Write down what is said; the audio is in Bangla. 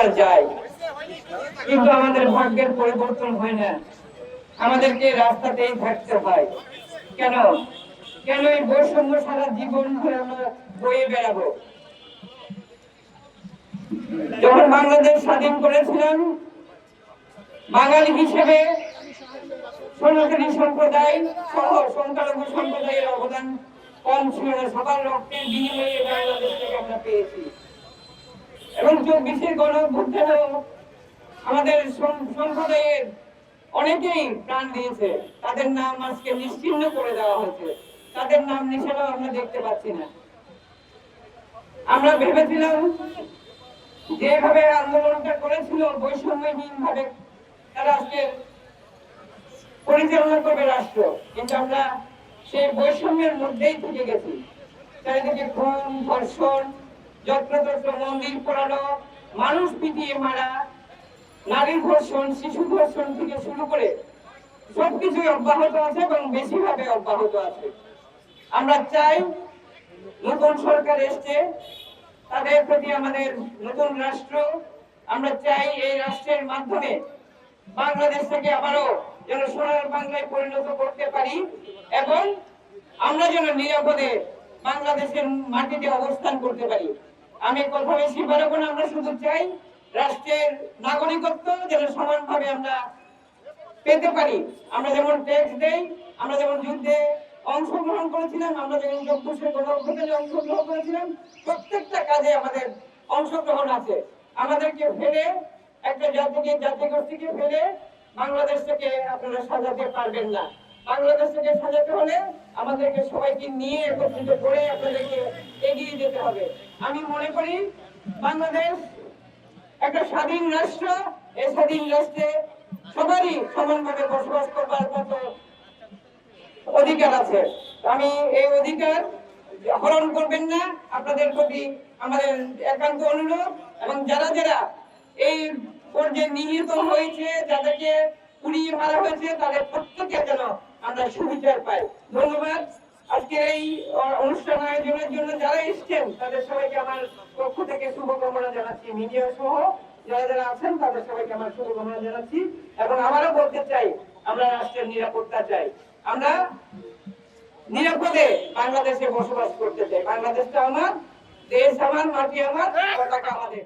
করা যায়, কিন্তু আমাদের ভাগ্যের পরিবর্তন হয় না, আমাদেরকে রাস্তাতেই থাকতে হয়। কেন কেন এই বৈষম্য সারা জীবন ধরে আমরা বয়ে বেড়াবো? যখন বাংলাদেশ স্বাধীন করেছিলাম, বাঙালি হিসেবে সনাতনী সম্প্রদায় সহ সংখ্যালঘু সম্প্রদায়ের অবদান কম ছিল না। সবার রক্তের বিনিময়ে বাংলাদেশ থেকে আমরা পেয়েছি। এবং 24-এর গণঅভ্যুত্থানে আমাদের সম্প্রদায়ের অনেকেই প্রাণ দিয়েছে, তাদের নাম আজকে নিশ্চিহ্ন করে দেওয়া হয়েছে, তাদের নাম নিশানাও আমরা দেখতে পাচ্ছি না। আমরা ভেবেছিলাম যেভাবে আন্দোলনটা করেছিল বৈষম্যহীন ভাবে তারা আজকে পরিচালনা করবে রাষ্ট্র, কিন্তু আমরা সেই বৈষম্যের মধ্যেই থেকে গেছি। চারিদিকে খুন, ধর্ষণ, যত্রতত্র মন্দির পোড়ানো, মানুষ পিটিয়ে মারা, নারী ধর্ষণ, শিশু ধর্ষণ থেকে শুরু করে সবকিছুই অব্যাহত আছে এবং বেশিরভাবে অব্যাহত আছে। আমরা চাই নতুন সরকার এসছে, তাদের প্রতি আমাদের নতুন রাষ্ট্র, আমরা চাই এই রাষ্ট্রের মাধ্যমে বাংলাদেশ থেকে আবারও যেন সোনার বাংলায় পরিণত করতে পারি এবং আমরা যেন নিরাপদে বাংলাদেশের মাটিতে অবস্থান করতে পারি। আমি কথা বেশি বাড়াবো না, আমরা শুধু চাই রাষ্ট্রের নাগরিকত্ব যেন সমানভাবে আমরা পেতে পারি। আমরা যেমন ট্যাক্স দেই, আমরা যেমন যুদ্ধে অংশগ্রহণ করেছিলাম, আমরা যেমন 24-এর গণঅভ্যুত্থানে অংশগ্রহণ করেছিলাম, প্রত্যেকটা কাজে আমাদের অংশগ্রহণ আছে। আমাদেরকে ফেলে একটা জাতিগোষ্ঠীকে ফেলে বাংলাদেশ থেকে আপনারা সাজাতে পারবেন না। বাংলাদেশ থেকে সাজাতে হলে আমাদেরকে সবাইকে নিয়ে একত্রিত করে আপনাদেরকে এগিয়ে যেতে হবে। আমি মনে করি বাংলাদেশ একটা স্বাধীন রাষ্ট্র, এই স্বাধীন রাষ্ট্রে সবারই সমানভাবে বসবাস করবার মতো অধিকার আছে। আমি এই অধিকার হরণ করবেন না, আপনাদের প্রতি আমাদের একান্ত অনুরোধ। এবং যারা যারা এই পর্যায়ে নিহত হয়েছে, যাদেরকে পুড়িয়ে মারা হয়েছে, তাদের প্রত্যেকে যেন আমরা সুবিচার পাই। ধন্যবাদ। আজকে এই অনুষ্ঠান আয়োজনের জন্য যারা এসছেন তাদের সবাইকে আমার পক্ষ থেকে শুভকামনা জানাচ্ছি। মিডিয়া সহ যারা যারা আছেন তাদের সবাইকে আমার শুভকামনা জানাচ্ছি। এবং আবারও বলতে চাই, আমরা রাষ্ট্রের নিরাপত্তা চাই, আমরা নিরাপদে বাংলাদেশে বসবাস করতে চাই। বাংলাদেশটা আমার, দেশ আমার, মাটি আমার, পতাকা আমাদের।